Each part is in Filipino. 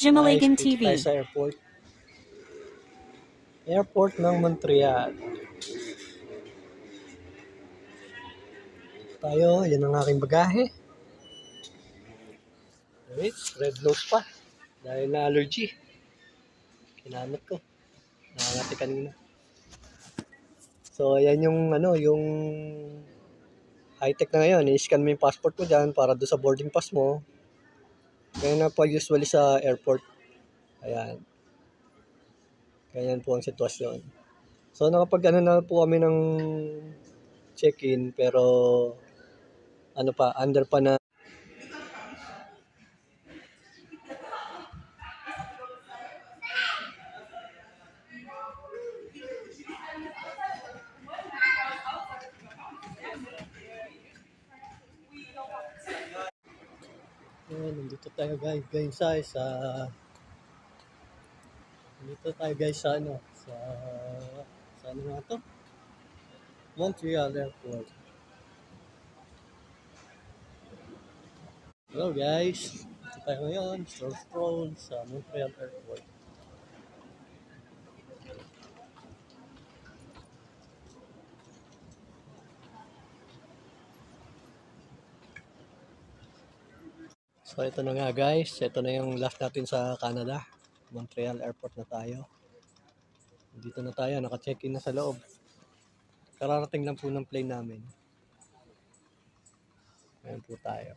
Jamaligan Dito tayo TV. sa airport. Airport ng Montreal. Tayo, yan ang aking bagahe. Wait, red nose pa. Dahil na allergy. Kinamot ko. Nakangati kanina. So, ayan yung yung high-tech na ngayon. I-scan mo yung passport mo dyan para doon sa boarding pass mo. Kaya na po usually sa airport. Ayan. Ganyan po ang sitwasyon. So, nakapag na po kami ng check-in pero under pa na. Nandito tayo guys sa sa ano nga to? Montreal Airport. Hello guys, dito tayo ngayon, stroll sa Montreal Airport. So ito na nga guys, ito na yung last natin sa Canada. Montreal Airport na tayo. Dito na tayo, naka-check-in na sa loob. Kararating lang po ng plane namin. Ayan po tayo.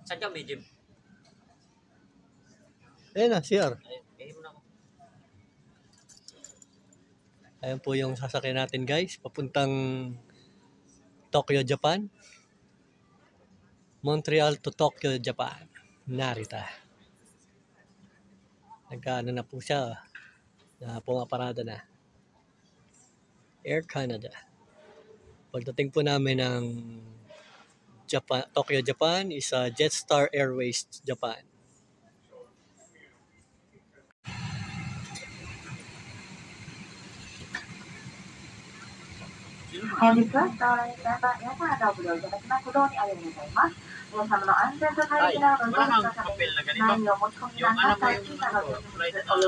Saan ka, medium? Ayan na, CR. Ayun mo na ako. Ayan po yung sasakyan natin guys, papuntang Tokyo, Japan. Montreal to Tokyo, Japan. Narita. Nagkaano na po siya. Na pumaparada na. Air Canada. Pagdating po namin ng Tokyo, Japan is Jetstar Airways, Japan.本日はメンバー皆様がご利用いただきますことにありがとうございます。皆様の安全と快適な運動のために何を持ち込みなさい、小さなお